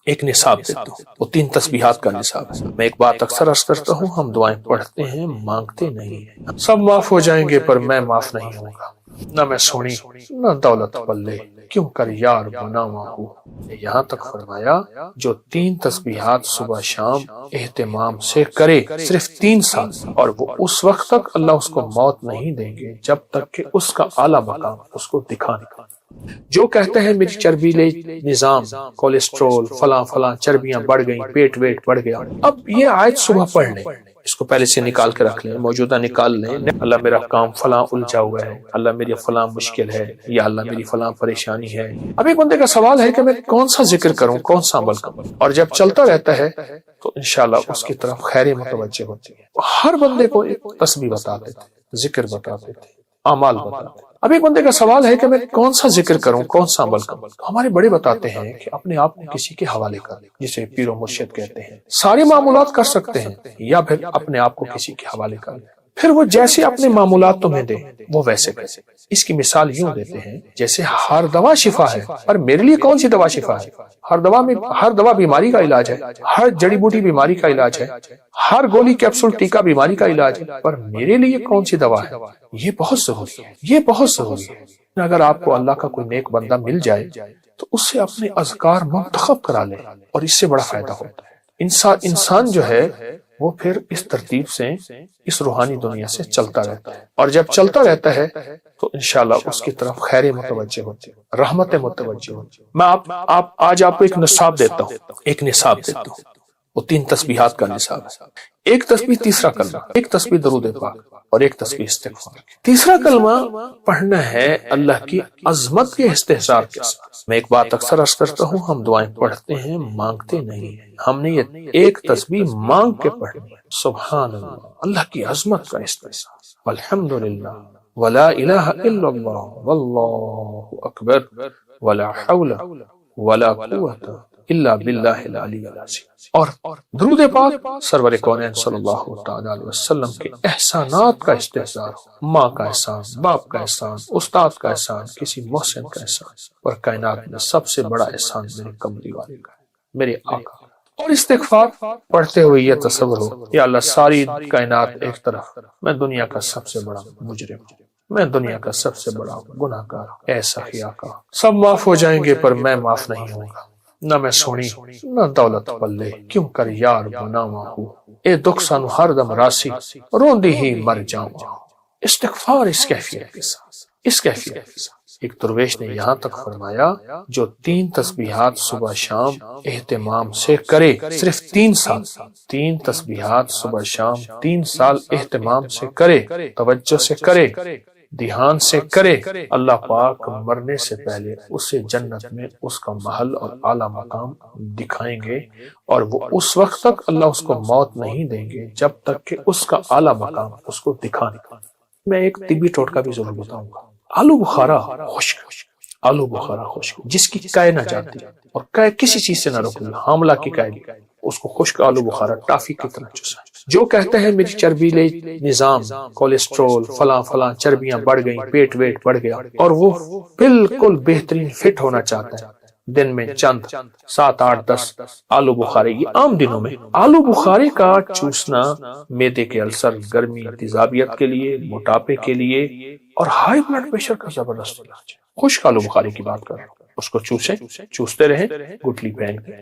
ایک نصاب دیتا ہوں، وہ 3 تسبیحات کا نصاب ہے۔ میں ایک بات اکثر عرض کرتا ہوں، ہم دعائیں پڑھتے ہیں مانگتے نہیں ہیں۔ سب معاف ہو جائیں گے پر میں معاف نہیں ہوں گا، نہ میں سونی نہ دولت پلے، کیوں کر یار بناواں ہوں۔ یہاں تک فرمایا جو 3 تسبیحات صبح شام اہتمام سے کرے، صرف 3 سال، اور وہ اس وقت تک اللہ اس کو موت نہیں دیں گے جب تک کہ اس کا اعلیٰ مقام اس کو دکھا نہیں۔ جو کہتے ہیں میری چربی لے نظام، کولیسٹرول فلاں فلاں چربیاں بڑھ گئیں، پیٹ ویٹ بڑھ گیا، اب یہ آیت صبح پڑھ لیں، اس کو پہلے سے نکال کے رکھ لیں، موجودہ نکال لیں، اللہ میرا کام فلاں الجھا ہوا ہے، اللہ میری فلاں مشکل ہے، یا اللہ میری فلاں پریشانی ہے۔ اب ایک بندے کا سوال ہے کہ میں کون سا ذکر کروں، کون سا عمل کروں، اور جب چلتا رہتا ہے تو انشاءاللہ اس کی طرف خیر متوجہ ہوتی ہے۔ ہر بندے کو ایک تسبیح بتاتے تھے، ذکر بتاتے تھے، اعمال بتاتے تھے۔ اب ایک بندے کا سوال ہے کہ میں کون سا ذکر کروں، کون سا عمل کروں۔ ہمارے بڑے بتاتے ہیں کہ اپنے آپ کو کسی کے حوالے کر، جسے پیر و مرشد کہتے ہیں۔ سارے معمولات کر سکتے ہیں، یا پھر اپنے آپ کو کسی کے حوالے کر، پھر وہ جیسے اپنے معمولات تمہیں دے وہ ویسے کرے۔ اس کی مثال یوں دیتے ہیں جیسے ہر دوا شفا ہے، اور میرے لیے کون سی دوا شفا ہے؟ ہر دوا بیماری کا علاج ہے، ہر جڑی بوٹی بیماری کا علاج ہے، ہر گولی کیپسول ٹیکا بیماری کا علاج ہے، پر میرے لیے کون سی دوا ہے؟ یہ بہت ضروری ہے، یہ بہت ضروری ہے۔ اگر آپ کو اللہ کا کوئی نیک بندہ مل جائے تو اس سے اپنے اذکار منتخب کرا لیں، اور اس سے بڑا فائدہ ہوتا ہے۔ انسان جو ہے وہ پھر اس ترتیب سے اس روحانی دنیا سے چلتا رہتا ہے، اور جب چلتا رہتا ہے تو انشاءاللہ اس کی طرف خیر متوجہ ہوتی ہے، رحمت متوجہ ہوتی ہے۔ میں آج آپ کو ایک نصاب دیتا ہوں، وہ 3 تسبیحات کا نصاب ہے۔ ایک تسبیح تیسرا کلمہ، ایک تسبیح درود پاک، اور ایک تسبیح استغفار۔ تیسرا کلمہ پڑھنا ہے اللہ کی عظمت کے استحضار کے ساتھ۔ میں ایک بات اکثر عرض کرتا ہوں، ہم دعائیں پڑھتے ہیں مانگتے نہیں ہیں۔ ہم نے یہ ایک تسبیح مانگ کے پڑھنی ہے، سبحان اللہ، اللہ کی عظمت کا استحضار، والحمدللہ، ولا الہ الا اللہ، واللہ اکبر، ولا حول ولا قوت الا باللہ العلی العظیم۔ اور درود پاک سرور کونین صلی اللہ تعالی علیہ وسلم کے احسانات کا استحضار ہو، ماں کا احسان، باپ کا احسان، استاد کا احسان، کسی محسن کا احسان، اور کائنات میں سب سے بڑا احسان میرے کملی والے کا ہے، میرے آقا۔ اور استغفار پڑھتے ہوئے یہ تصور ہو، یا اللہ ساری کائنات ایک طرف، میں دنیا کا سب سے بڑا مجرم ہوں، میں دنیا کا سب سے بڑا گناہگار ہوں، اے سخی آقا سب معاف ہو جائیں گے پر میں معاف نہیں ہوں گا، نہ میں سونی نہ دولت پلے، کیوں کر یار بناواں ہوں، اے دکھ سانو ہر دم راسی، روندی ہی مر جاواں۔ استغفار اس کیفیت کے ساتھ، ایک درویش نے یہاں تک فرمایا جو 3 تسبیحات صبح شام اہتمام سے کرے، صرف 3 سال، 3 تسبیحات صبح شام 3 سال اہتمام سے کرے، توجہ سے کرے، دھیان سے کرے، اللہ پاک مرنے سے پہلے اسے جنت میں اس کا محل اور اعلیٰ مقام دکھائیں گے، اور وہ اس وقت تک اللہ اس کو موت نہیں دیں گے جب تک کہ اس کا اعلیٰ مقام اس کو دکھا نہیں۔ میں ایک طبی ٹوٹکا بھی ضرور بتاؤں گا۔ آلو بخارا خشک جس کی کائے نہ جاتی، اور کائے کسی چیز سے نہ روکی، حاملہ کی کائے، اس کو خشک آلو بخارا ٹافی کی طرح چوسا۔ جو کہتے ہیں میری چربی لے نظام، کولیسٹرول فلاں فلاں چربیاں بڑھ گئیں، پیٹ ویٹ بڑھ گیا، اور وہ بالکل بہترین فٹ ہونا چاہتا ہے، دن میں چند 7 8 10 آلو بخارے، یہ عام دنوں میں آلو بخارے کا چوسنا معدے کے السر، گرمی، تیزابیت کے لیے، موٹاپے کے لیے، اور ہائی بلڈ پریشر کا زبردست علاج ہے۔ خشک آلو بخارے کی بات کر رہا ہوں، اس کو چوستے رہیں، گٹلی پہن کے،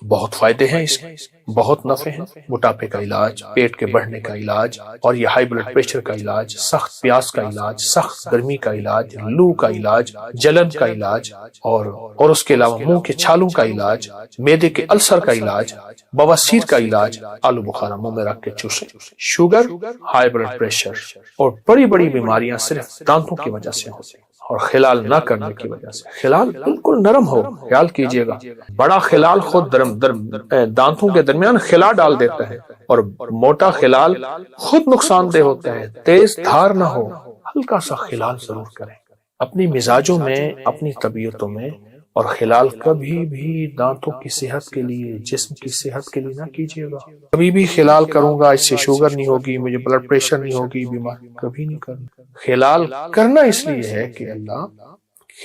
بہت فائدے ہیں اس کے، بہت نفع ہیں، موٹاپے کا علاج، پیٹ کے بڑھنے کا علاج، اور یہ ہائی بلڈ پریشر کا علاج، سخت پیاس کا علاج، سخت گرمی کا علاج، لو کا علاج، جلن کا علاج، اور اس کے علاوہ منہ کے چھالوں کا علاج، معدے کے السر کا علاج، بواسیر کا علاج۔ آلو بخارا منہ میں رکھ کے چوسیں۔ شوگر، ہائی بلڈ پریشر اور بڑی بڑی بیماریاں صرف دانتوں کی وجہ سے ہوتی ہیں، اور خلال نہ کرنے کی وجہ سے۔ خلال بالکل نرم ہو، خیال کیجئے گا، بڑا خلال خود دانتوں کے درمیان خلا ڈال دیتا ہے، اور موٹا خلال خود نقصان دہ ہوتا ہے، تیز دھار نہ ہو، ہلکا سا خلال ضرور کریں اپنی مزاجوں میں، اپنی طبیعتوں میں۔ اور خلال کبھی بھی دانتوں کی صحت کے لیے، جسم کی صحت کے لیے نہ کیجیے گا۔ کبھی بھی خلال کروں گا اس سے شوگر نہیں ہوگی، مجھے بلڈ پریشر نہیں ہوگی، بیمار، کبھی نہیں کرنا۔ خلال کرنا اس لیے ہے کہ اللہ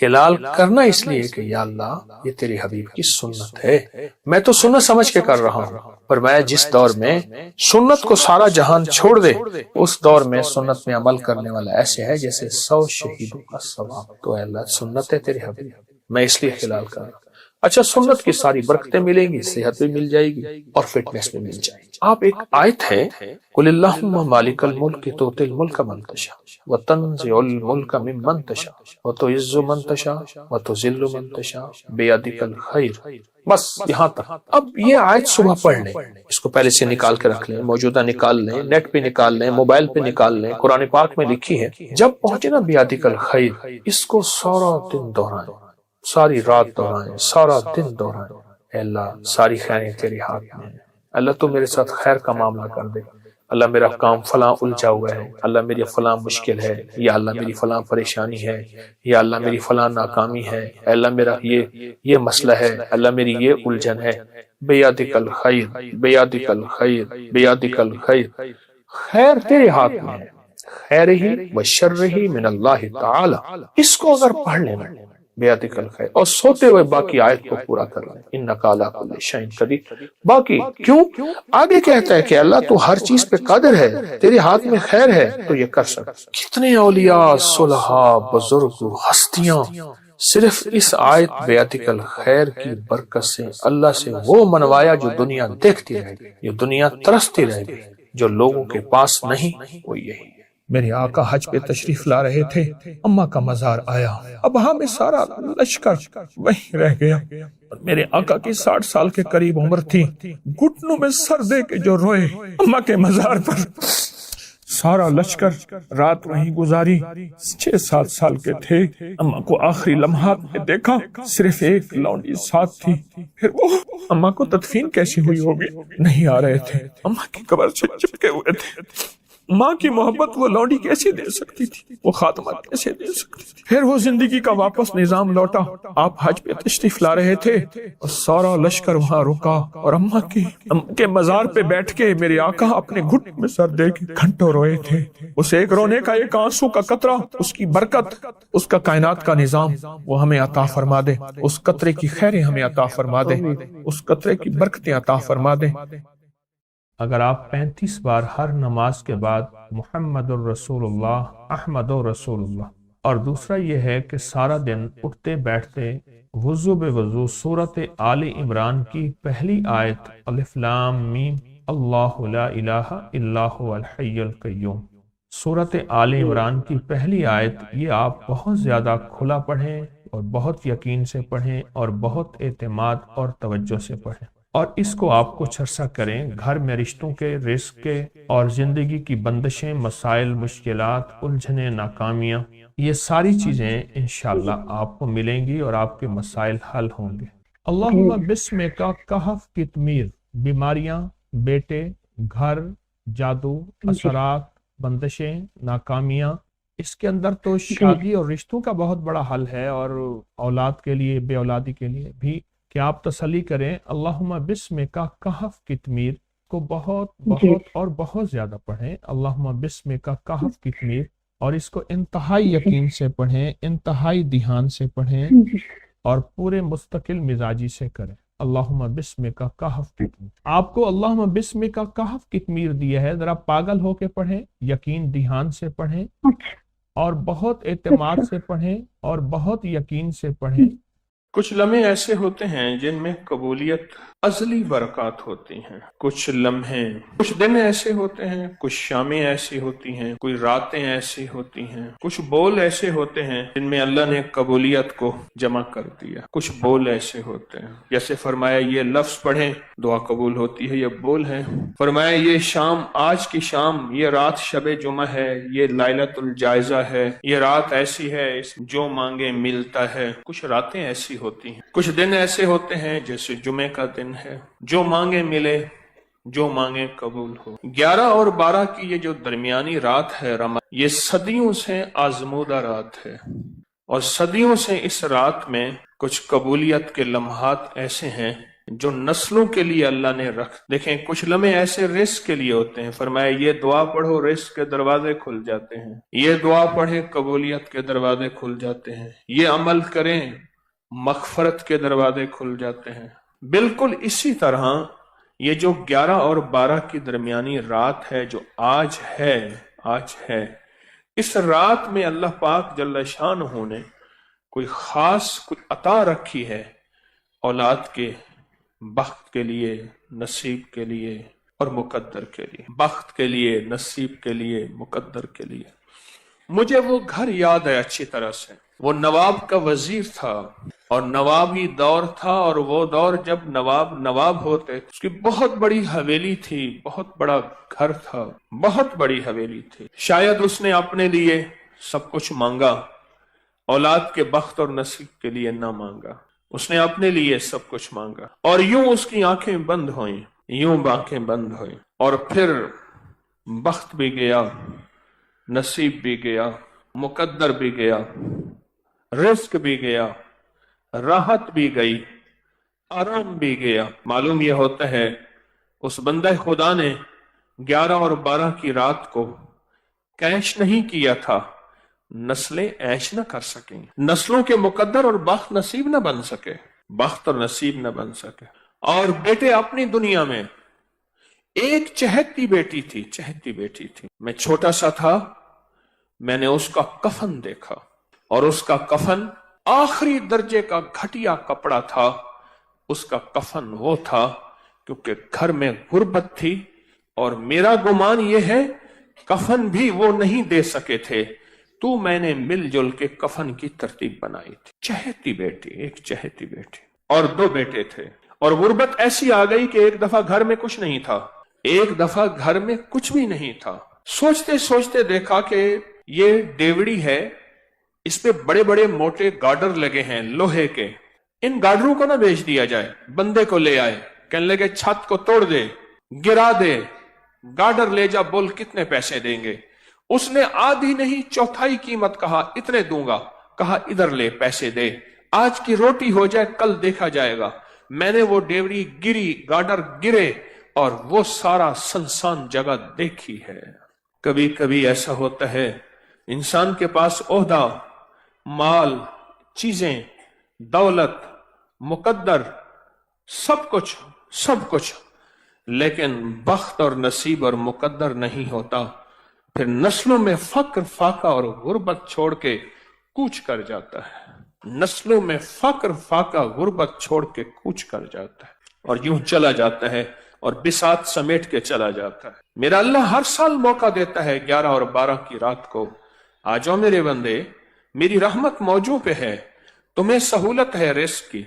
خلال کرنا اس لیے کہ یا اللہ یہ تیری حبیب کی سنت ہے، میں تو سنت سمجھ کے کر رہا ہوں، پر میں جس دور میں سنت کو سارا جہان چھوڑ دے اس دور میں سنت میں عمل کرنے والا ایسے ہے جیسے 100 شہیدوں کا ثواب۔ تو اے اللہ سنت ہے تیری حبیب، میں اس لیے خلال کر رہا ہوں۔ اچھا، سنت کی ساری برکتیں ملیں گی، صحت بھی مل جائے گی اور فٹنس بھی مل جائے گی۔ آپ ایک آیت ہے قل اللہم مالک الملک تؤتی الملک من تشاء وتنزع الملک ممن تشاء وتعز من تشاء وتذل من تشاء بیدک الخیر، بس یہاں تک۔ اب یہ آیت صبح پڑھ لیں، اس کو پہلے سے نکال کے رکھ لیں، موجودہ نکال لیں، نیٹ پہ نکال لیں، موبائل پہ نکال لیں، قرآن پاک میں لکھی ہے۔ جب پہنچے نا بیدک الخیر، اس کو سارا دن دہرائیں، ساری رات دہرائیں، سارا دن دہرائیں۔ اے اللہ ساری خیریں تیرے ہاتھ میں ہیں، اللہ تو میرے ساتھ خیر کا معاملہ کر دے، اللہ میرا کام فلاں الجھا ہوا ہے، اللہ میری فلاں مشکل ہے، یا اللہ میری فلاں پریشانی ہے، یا اللہ میری فلاں ناکامی ہے، اے اللہ میرا یہ مسئلہ ہے، اللہ میری یہ الجھن ہے۔ بیدک الخیر، بیدک الخیر، بیدک الخیر، خیر تیرے ہاتھ میں ہے، خیر ہی و شر ہی من اللہ تعالی۔ اس کو اگر پڑھ لینا بیدک الخیر اور سوتے ہوئے باقی آیت کو پورا کر لیں، انک علی کل شیء قدیر۔ باقی کیوں آگے کہتا ہے کہ اللہ تو ہر چیز پہ قادر ہے، تیرے ہاتھ میں خیر ہے تو یہ کر سکتا۔ کتنے اولیاء، صلحاء، بزرگ، ہستیاں صرف اس آیت بیدک الخیر کی برکت سے اللہ سے وہ منوایا جو دنیا دیکھتی رہ گئی، جو دنیا ترستی رہ گئی، جو لوگوں کے پاس نہیں وہ یہی۔ میرے آقا حج پہ تشریف لا رہے تھے، اماں کا مزار آیا، اب ہمیں سارا لشکر وہیں رہ گیا۔ میرے آقا کی 60 سال کے قریب عمر تھی، گھٹنوں میں سر دے کے جو روئے اماں کے مزار پر۔ سارا لشکر رات وہیں گزاری، 6-7 سال کے تھے، اماں کو آخری لمحات میں دیکھا، صرف ایک لونڈی ساتھ تھی۔ پھر وہ اماں کو تدفین کیسی ہوئی ہوگی، نہیں آ رہے تھے، اماں کی قبر سے چپکے ہوئے تھے۔ ماں کی محبت وہ لونڈی کیسے دے سکتی تھی، وہ خاتمہ کیسے دے سکتی تھی۔ پھر وہ زندگی کا واپس نظام لوٹا، آپ حج پہ تشریف لا رہے تھے اور سارا لشکر وہاں رکا، اور اماں کے مزار پہ بیٹھ کے میرے آقا اپنے گھٹ میں سر دے کے گھنٹوں روئے تھے۔ اس ایک رونے کا ایک آنسو کا قطرہ، اس کی برکت، اس کا کائنات کا نظام وہ ہمیں عطا فرما دے، اس قطرے کی خیریں ہمیں عطا فرما دے، اس قطرے کی برکتیں عطا فرما دے۔ اگر آپ 35 بار ہر نماز کے بعد محمد الرسول اللہ، احمد الرسول اللہ، اور دوسرا یہ ہے کہ سارا دن اٹھتے بیٹھتے وضو بے وضو سورت آل عمران کی پہلی آیت الف لام میم اللہ لا الہ الا هو الحی القیوم، سورت آل عمران کی پہلی آیت، یہ آپ بہت زیادہ کھلا پڑھیں اور بہت یقین سے پڑھیں اور بہت اعتماد اور توجہ سے پڑھیں، اور اس کو آپ کچھ عرصہ کریں۔ گھر میں رشتوں کے، رزق کے اور زندگی کی بندشیں، مسائل، مشکلات، الجھنیں، ناکامیاں، یہ ساری چیزیں انشاءاللہ آپ کو ملیں گی اور آپ کے مسائل حل ہوں گے۔ اللہم بسم کا کہف کتمیر، بیماریاں، بیٹے، گھر، جادو، اثرات، بندشیں، ناکامیاں، اس کے اندر تو شادی اور رشتوں کا بہت بڑا حل ہے، اور اولاد کے لیے، بے اولادی کے لیے بھی کہ آپ تسلی کریں۔ اللہم بسم کا کہف کتمیر کو بہت بہت اور بہت زیادہ پڑھیں، اللہم بسم کا کہف کتمیر، اور اس کو انتہائی یقین سے پڑھیں، انتہائی دھیان سے پڑھیں اور پورے مستقل مزاجی سے کریں۔ اللہم بسم کا کہف کتمیر، آپ کو اللہم بسم کا کہف کتمیر دیا ہے، ذرا پاگل ہو کے پڑھیں، یقین دھیان سے پڑھیں اور بہت اعتماد سے پڑھیں اور بہت یقین سے پڑھیں۔ کچھ لمحے ایسے ہوتے ہیں جن میں قبولیت ازلی برکات ہوتی ہیں، کچھ لمحے، کچھ دن ایسے ہوتے ہیں، کچھ شامیں ایسی ہوتی ہیں، کوئی راتیں ایسی ہوتی ہیں، کچھ بول ایسے ہوتے ہیں جن میں اللہ نے قبولیت کو جمع کر دیا، کچھ بول ایسے ہوتے ہیں جیسے فرمایا یہ لفظ پڑھیں دعا قبول ہوتی ہے، یہ بول ہے۔ فرمایا یہ شام، آج کی شام، یہ رات شب جمعہ ہے، یہ لیلۃ الجائزہ ہے، یہ رات ایسی ہے جو مانگے ملتا ہے۔ کچھ راتیں ایسی ہوتی ہیں، کچھ دن ایسے ہوتے ہیں جیسے جمعے کا دن ہے، جو مانگے ملے، جو مانگے قبول ہو۔ 11 اور 12 کی یہ جو درمیانی رات ہے رمضان، یہ صدیوں سے آزمودہ رات ہے، اور صدیوں سے اس رات میں کچھ قبولیت کے لمحات ایسے ہیں جو نسلوں کے لیے اللہ نے رکھ. دیکھیں کچھ لمحے ایسے رزق کے لیے ہوتے ہیں، فرمایا یہ دعا پڑھو رزق کے دروازے کھل جاتے ہیں، یہ دعا پڑھیں قبولیت کے دروازے کھل جاتے ہیں، یہ عمل کریں مغفرت کے دروازے کھل جاتے ہیں. بالکل اسی طرح یہ جو 11 اور 12 کی درمیانی رات ہے جو آج ہے، اس رات میں اللہ پاک جل شانہ نے کوئی خاص کوئی عطا رکھی ہے اولاد کے، بخت کے لیے، نصیب کے لیے اور مقدر کے لیے. بخت کے لیے، نصیب کے لیے، مقدر کے لیے. مجھے وہ گھر یاد ہے اچھی طرح سے. وہ نواب کا وزیر تھا اور نوابی دور تھا، اور وہ دور جب نواب ہوتے، اس کی بہت بڑی حویلی تھی، بہت بڑا گھر تھا، بہت بڑی حویلی تھی. شاید اس نے اپنے لیے سب کچھ مانگا، اولاد کے بخت اور نصیب کے لیے نہ مانگا. اس نے اپنے لیے سب کچھ مانگا، اور یوں اس کی آنکھیں بند ہوئیں، اور پھر بخت بھی گیا، نصیب بھی گیا، مقدر بھی گیا، رزق بھی گیا، راحت بھی گئی، آرام بھی گیا. معلوم یہ ہوتا ہے اس بندہ خدا نے 11 اور 12 کی رات کو کیش نہیں کیا تھا، نسلیں ایش نہ کر سکیں، نسلوں کے مقدر اور بخت نصیب نہ بن سکے، بخت اور نصیب نہ بن سکے. اور بیٹے اپنی دنیا میں ایک چہتی بیٹی تھی. میں چھوٹا سا تھا، میں نے اس کا کفن دیکھا، اور اس کا کفن آخری درجے کا گھٹیا کپڑا تھا. اس کا کفن وہ تھا کیونکہ گھر میں غربت تھی، اور میرا گمان یہ ہے کفن بھی وہ نہیں دے سکے تھے، تو میں نے مل جل کے کفن کی ترتیب بنائی تھی. چہتی بیٹی، ایک چہتی بیٹی، اور 2 بیٹے تھے. اور غربت ایسی آ گئی کہ ایک دفعہ گھر میں کچھ نہیں تھا، ایک دفعہ گھر میں کچھ بھی نہیں تھا. سوچتے سوچتے دیکھا کہ یہ ڈیوڑی ہے، اس پہ بڑے بڑے موٹے گارڈر لگے ہیں لوہے کے، ان گارڈروں کو نہ بیچ دیا جائے. بندے کو لے آئے، کہنے لگے چھت کو توڑ دے، گرا دے، گارڈر لے جا، بول کتنے پیسے دیں گے. اس نے آدھی نہیں چوتھائی قیمت کہا، اتنے دوں گا. کہا ادھر لے، پیسے دے، آج کی روٹی ہو جائے کل دیکھا جائے گا. میں نے وہ ڈیوڑی گری، گارڈر گرے، اور وہ سارا سنسان جگہ دیکھی ہے. کبھی کبھی ایسا ہوتا ہے انسان کے پاس عہدہ، مال، چیزیں، دولت، مقدر، سب کچھ، لیکن بخت اور نصیب اور مقدر نہیں ہوتا. پھر نسلوں میں فقر، فاقہ اور غربت چھوڑ کے کوچ کر جاتا ہے. نسلوں میں فقر، فاقہ، غربت چھوڑ کے کوچ کر جاتا ہے، اور یوں چلا جاتا ہے اور بساط سمیٹ کے چلا جاتا ہے. میرا اللہ ہر سال موقع دیتا ہے 11 اور 12 کی رات کو، آ جاؤ میرے بندے، میری رحمت موجود پہ ہے، تمہیں سہولت ہے رزق کی،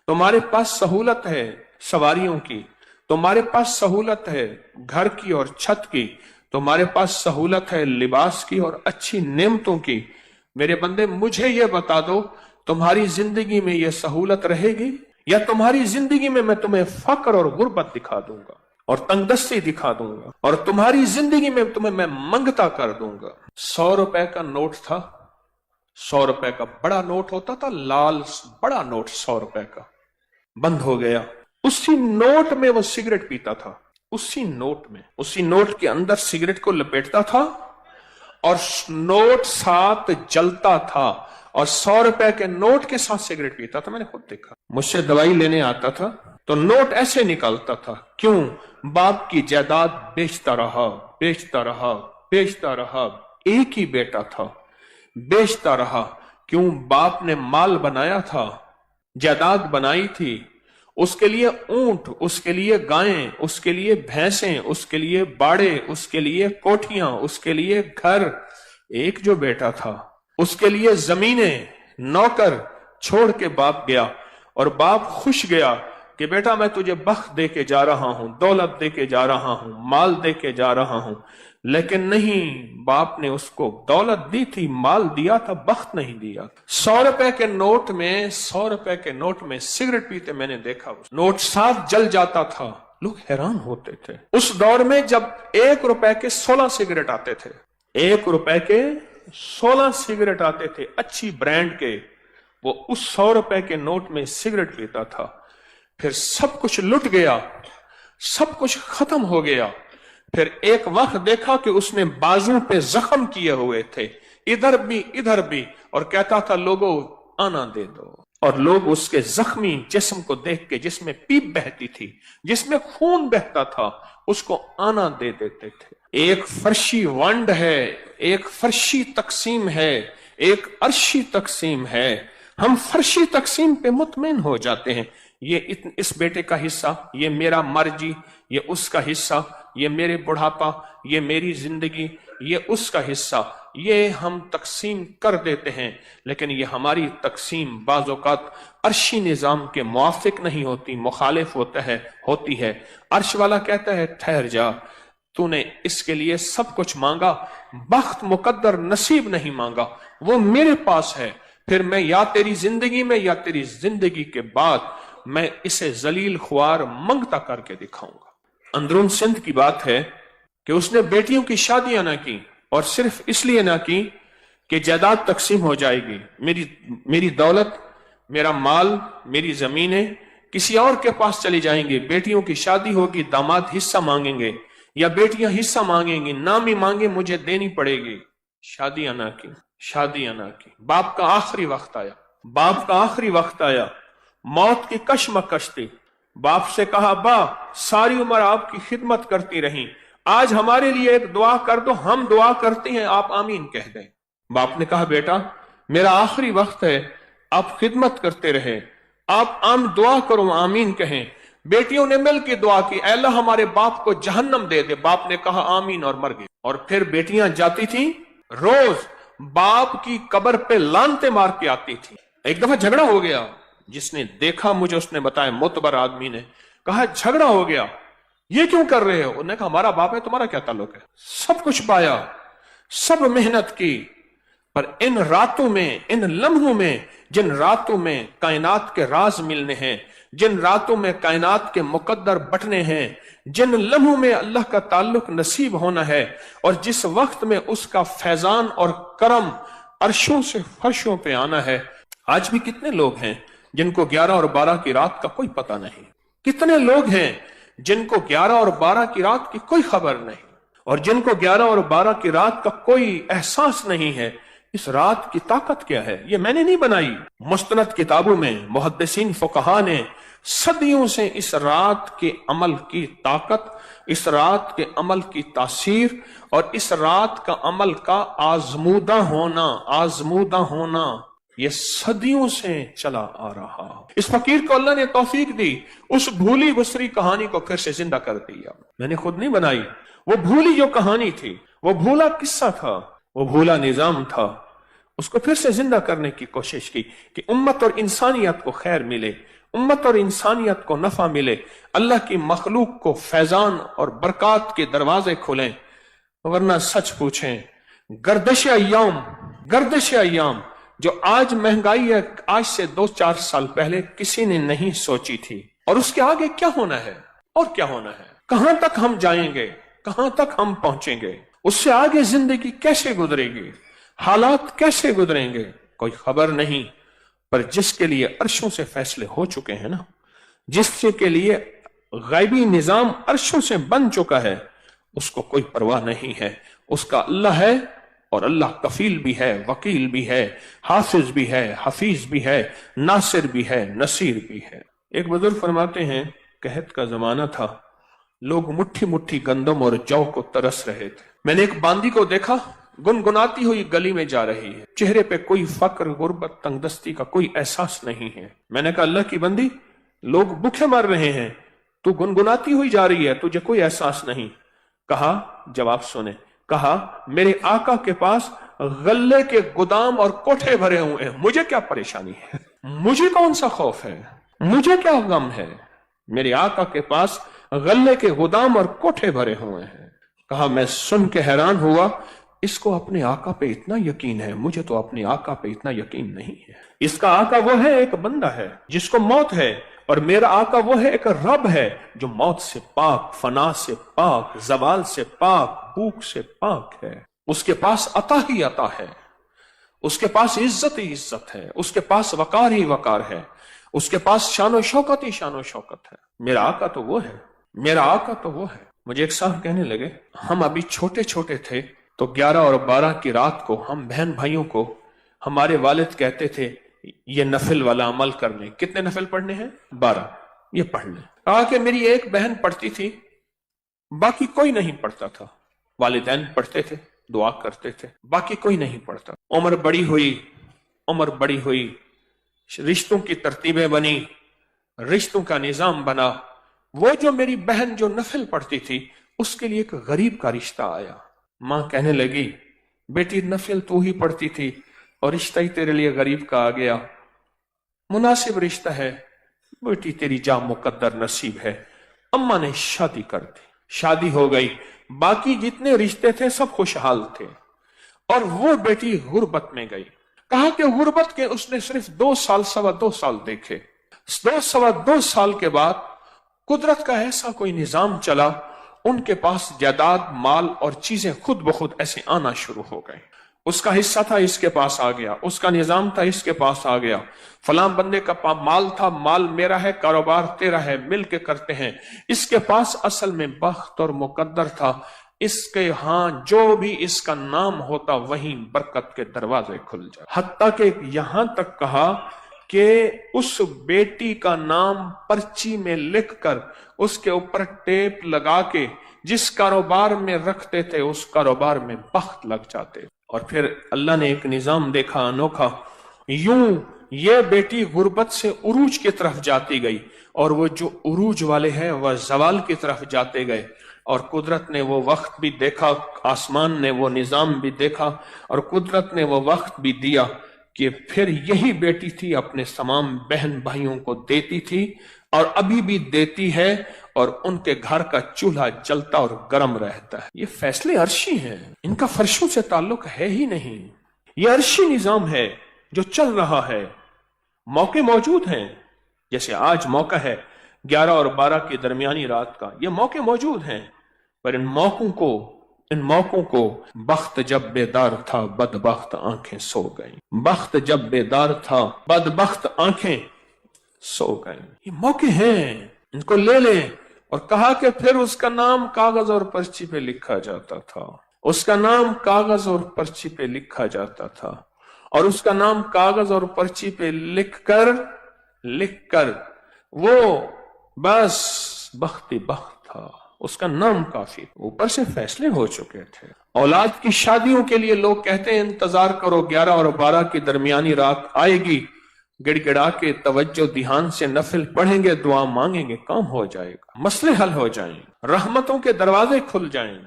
تمہارے پاس سہولت ہے سواریوں کی، تمہارے پاس سہولت ہے گھر کی اور چھت کی، تمہارے پاس سہولت ہے لباس کی اور اچھی نعمتوں کی. میرے بندے مجھے یہ بتا دو، تمہاری زندگی میں یہ سہولت رہے گی، یا تمہاری زندگی میں تمہیں فقر اور غربت دکھا دوں گا اور تنگ دستی دکھا دوں گا، اور تمہاری زندگی میں تمہیں میں منگتا کر دوں گا. 100 روپے کا نوٹ تھا، 100 روپے کا بڑا نوٹ ہوتا تھا، لال بڑا نوٹ 100 روپے کا، بند ہو گیا. اسی نوٹ میں وہ سگریٹ پیتا تھا، اسی نوٹ کے اندر سگریٹ کو لپیٹتا تھا، اور نوٹ ساتھ جلتا تھا، اور 100 روپے کے نوٹ کے ساتھ سگریٹ پیتا تھا. میں نے خود دیکھا، مجھ سے دوائی لینے آتا تھا تو نوٹ ایسے نکالتا تھا. کیوں؟ باپ کی جائیداد بیچتا رہا، ایک ہی بیٹا تھا، بیچتا رہا. کیوں؟ باپ نے مال بنایا تھا، جائیداد بنائی تھی، اس کے لیے اونٹ، اس کے لیے گائیں، اس کے لیے بھینسیں، اس کے لیے باڑے، اس کے لیے کوٹھیاں، اس کے لیے گھر. ایک جو بیٹا تھا اس کے لیے زمینیں، نوکر چھوڑ کے باپ گیا، اور باپ خوش گیا کہ بیٹا میں تجھے بخت دے کے جا رہا ہوں، دولت دے کے جا رہا ہوں، مال دے کے جا رہا ہوں. لیکن نہیں، باپ نے اس کو دولت دی تھی، مال دیا تھا، بخت نہیں دیا. 100 روپے کے نوٹ میں سگریٹ پیتے میں نے دیکھا. نوٹ ساتھ جل جاتا تھا، لوگ حیران ہوتے تھے. اس دور میں جب 1 روپے کے 16 سگریٹ آتے تھے، 1 روپے کے 16 سگریٹ آتے تھے اچھی برانڈ کے، وہ اس 100 روپے کے نوٹ میں سگریٹ پیتا تھا. پھر سب کچھ لٹ گیا، سب کچھ ختم ہو گیا. پھر ایک وقت دیکھا کہ اس نے بازو پہ زخم کیے ہوئے تھے، ادھر بھی، اور کہتا تھا لوگوں آنا دے دو. اور لوگ اس کے زخمی جسم کو دیکھ کے، جس میں پیپ بہتی تھی، جس میں خون بہتا تھا، اس کو آنا دے دیتے تھے. ایک فرشی ونڈ ہے، ایک فرشی تقسیم ہے، ایک عرشی تقسیم ہے. ہم فرشی تقسیم پہ مطمئن ہو جاتے ہیں. یہ اس بیٹے کا حصہ، یہ میرا مرجی، یہ اس کا حصہ، یہ میرے بڑھاپا، یہ میری زندگی، یہ اس کا حصہ، یہ ہم تقسیم کر دیتے ہیں. لیکن یہ ہماری تقسیم بعض اوقات عرشی نظام کے موافق نہیں ہوتی، مخالف ہوتی ہے. عرش والا کہتا ہے ٹھہر جا، تو نے اس کے لیے سب کچھ مانگا، بخت مقدر نصیب نہیں مانگا، وہ میرے پاس ہے. پھر میں یا تیری زندگی میں یا تیری زندگی کے بعد میں اسے ذلیل خوار منگتا کر کے دکھاؤں گا. اندرون سندھ کی بات ہے کہ اس نے بیٹیوں کی شادیاں نہ کی، اور صرف اس لیے نہ کی کہ جائیداد تقسیم ہو جائے گی، میری دولت، میرا مال، میری زمینیں کسی اور کے پاس چلی جائیں گی. بیٹیوں کی شادی ہوگی، داماد حصہ مانگیں گے یا بیٹیاں حصہ مانگیں گی، نام ہی مانگے مجھے دینی پڑے گی. شادیاں نہ کی. باپ کا آخری وقت آیا، موت کی کشمکش تھی. باپ سے کہا با ساری عمر آپ کی خدمت کرتی رہیں، آج ہمارے لیے ایک دعا کر دو، ہم دعا کرتے ہیں، آپ آمین کہہ دیں. باپ نے کہا بیٹا میرا آخری وقت ہے، آپ خدمت کرتے رہے، آپ دعا کرو، آمین کہیں. بیٹیوں نے مل کے دعا کی، اے اللہ ہمارے باپ کو جہنم دے دے. باپ نے کہا آمین اور مر گئے. اور پھر بیٹیاں جاتی تھیں، روز باپ کی قبر پہ لانتے مار کے آتی تھی. ایک دفعہ جھگڑا ہو گیا، جس نے دیکھا مجھے اس نے بتایا، معتبر آدمی نے کہا جھگڑا ہو گیا، یہ کیوں کر رہے ہو؟ انہوں نے کہا ہمارا باپ ہے، تمہارا کیا تعلق ہے؟ سب کچھ پایا، سب محنت کی، پر ان راتوں میں، ان لمحوں میں، جن راتوں میں کائنات کے راز ملنے ہیں، جن راتوں میں کائنات کے مقدر بٹنے ہیں، جن لمحوں میں اللہ کا تعلق نصیب ہونا ہے، اور جس وقت میں اس کا فیضان اور کرم عرشوں سے فرشوں پہ آنا ہے. آج بھی کتنے لوگ ہیں جن کو 11 اور 12 کی رات کا کوئی پتہ نہیں، کتنے لوگ ہیں جن کو 11 اور 12 کی رات کی کوئی خبر نہیں، اور جن کو 11 اور 12 کی رات کا کوئی احساس نہیں ہے. اس رات کی طاقت کیا ہے؟ یہ میں نے نہیں بنائی، مستند کتابوں میں محدثین فقہا نے صدیوں سے اس رات کے عمل کی طاقت، اس رات کے عمل کی تاثیر، اور اس رات کا عمل کا آزمودہ ہونا یہ صدیوں سے چلا آ رہا. اس فقیر کو اللہ نے توفیق دی، اس بھولی بسری کہانی کو پھر سے زندہ کر دیا. میں نے خود نہیں بنائی، وہ بھولی جو کہانی تھی، وہ بھولا قصہ تھا، وہ بھولا نظام تھا، اس کو پھر سے زندہ کرنے کی کوشش کی کہ امت اور انسانیت کو خیر ملے، امت اور انسانیت کو نفع ملے، اللہ کی مخلوق کو فیضان اور برکات کے دروازے کھلیں. ورنہ سچ پوچھیں، گردش ایام جو آج مہنگائی ہے، آج سے 2-4 سال پہلے کسی نے نہیں سوچی تھی. اور اس کے آگے کیا ہونا ہے، اور کیا ہونا ہے، کہاں تک ہم جائیں گے، کہاں تک ہم پہنچیں گے، اس سے آگے زندگی کیسے گزرے گی، حالات کیسے گزریں گے، کوئی خبر نہیں. پر جس کے لیے عرشوں سے فیصلے ہو چکے ہیں نا، جس کے لیے غیبی نظام عرشوں سے بن چکا ہے، اس کو کوئی پرواہ نہیں ہے. اس کا اللہ ہے، اور اللہ کفیل بھی ہے، وکیل بھی ہے، حافظ بھی ہے، حفیظ بھی ہے، ناصر بھی ہے، نصیر بھی ہے. ایک بزرگ فرماتے ہیں قحط کا زمانہ تھا، لوگ مٹھی مٹھی گندم اور جو کو ترس رہے تھے. میں نے ایک باندی کو دیکھا، گنگناتی ہوئی گلی میں جا رہی ہے، چہرے پہ کوئی فقر، غربت، تنگ دستی کا کوئی احساس نہیں ہے. میں نے کہا اللہ کی بندی، لوگ بھوکے مر رہے ہیں، تو گنگناتی ہوئی جا رہی ہے، تجھے کوئی احساس نہیں. کہا، جواب سنے، کہا میرے آقا کے پاس غلے کے گودام اور کوٹھے بھرے ہوئے ہیں، مجھے کیا پریشانی ہے، مجھے کون سا خوف ہے، مجھے کیا غم ہے، میرے آقا کے پاس غلے کے گودام اور کوٹھے بھرے ہوئے ہیں. کہا میں سن کے حیران ہوا، اس کو اپنے آقا پہ اتنا یقین ہے، مجھے تو اپنے آقا پہ اتنا یقین نہیں ہے. اس کا آقا وہ ہے، ایک بندہ ہے جس کو موت ہے، اور میرا آقا وہ ہے، ایک رب ہے جو موت سے پاک، فنا سے پاک، زوال سے پاک، بھوک سے پاک ہے. اس کے پاس عطا ہی عطا ہے، اس کے پاس عزت ہی عزت ہے، اس کے پاس وقار ہی وقار ہے، اس کے پاس شان و شوکت ہی شان و شوکت ہے. میرا آقا تو وہ ہے، میرا آقا تو وہ ہے. مجھے ایک صاحب کہنے لگے ہم ابھی چھوٹے چھوٹے تھے تو 11 اور 12 کی رات کو ہم بہن بھائیوں کو ہمارے والد کہتے تھے یہ نفل والا عمل کر لیں. کتنے نفل پڑھنے ہیں؟ 12. یہ پڑھ لیں. کہا کہ میری ایک بہن پڑھتی تھی، باقی کوئی نہیں پڑھتا تھا. والدین پڑھتے تھے، دعا کرتے تھے، باقی کوئی نہیں پڑھتا. عمر بڑی ہوئی، رشتوں کی ترتیبیں بنی، رشتوں کا نظام بنا. وہ جو میری بہن جو نفل پڑھتی تھی اس کے لیے ایک غریب کا رشتہ آیا. ماں کہنے لگی بیٹی نفل تو ہی پڑھتی تھی اور رشتہ ہی تیرے لیے غریب کا آ گیا. مناسب رشتہ ہے بیٹی، تیری جا مقدر نصیب ہے. اماں نے شادی کر دی، شادی ہو گئی. باقی جتنے رشتے تھے سب خوشحال تھے اور وہ بیٹی غربت میں گئی. کہا کہ غربت کے اس نے صرف 2 سال 2.25 سال دیکھے. 2 سال کے بعد قدرت کا ایسا کوئی نظام چلا، ان کے پاس جائیداد، مال اور چیزیں خود بخود ایسے آنا شروع ہو گئے. اس کا حصہ تھا اس کے پاس آ گیا، اس کا نظام تھا اس کے پاس آ گیا. فلاں بندے کا مال تھا، مال میرا ہے، کاروبار تیرا ہے، مل کے کرتے ہیں. اس کے پاس اصل میں بخت اور مقدر تھا. اس کے ہاں جو بھی اس کا نام ہوتا وہیں برکت کے دروازے کھل جائے. حتیٰ کہ یہاں تک کہا کہ اس بیٹی کا نام پرچی میں لکھ کر اس کے اوپر ٹیپ لگا کے جس کاروبار میں رکھتے تھے اس کاروبار میں بخت لگ جاتے. اور پھر اللہ نے ایک نظام دیکھا انوکھا. یوں یہ بیٹی غربت سے عروج کی طرف جاتی گئی اور وہ جو عروج والے ہیں وہ زوال کی طرف جاتے گئے. اور قدرت نے وہ وقت بھی دیکھا، آسمان نے وہ نظام بھی دیکھا اور قدرت نے وہ وقت بھی دیا کہ پھر یہی بیٹی تھی اپنے تمام بہن بھائیوں کو دیتی تھی اور ابھی بھی دیتی ہے اور ان کے گھر کا چولہا جلتا اور گرم رہتا ہے. یہ فیصلے عرشی ہیں، ان کا فرشوں سے تعلق ہے ہی نہیں. یہ عرشی نظام ہے جو چل رہا ہے. موقع موجود ہیں، جیسے آج موقع ہے 11 اور 12 کی درمیانی رات کا، یہ موقع موجود ہیں. پر ان موقعوں کو بخت جب بیدار تھا بدبخت آنکھیں سو گئیں. بخت جب بیدار تھا بدبخت آنکھیں سو گئیں. یہ موقع ہیں، ان کو لے لیں. اور کہا کہ پھر اس کا نام کاغذ اور پرچی پہ لکھا جاتا تھا. اس کا نام کاغذ اور پرچی پہ لکھا جاتا تھا اور اس کا نام کاغذ اور پرچی پہ لکھ کر وہ بس بختی بخت تھا. اس کا نام کافی، اوپر سے فیصلے ہو چکے تھے. اولاد کی شادیوں کے لیے لوگ کہتے ہیں انتظار کرو 11 اور 12 کی درمیانی رات آئے گی، گڑ گڑا کے توجہ دھیان سے نفل پڑھیں گے، دعا مانگیں گے، کام ہو جائے گا، مسئلے حل ہو جائیں، رحمتوں کے دروازے کھل جائیں.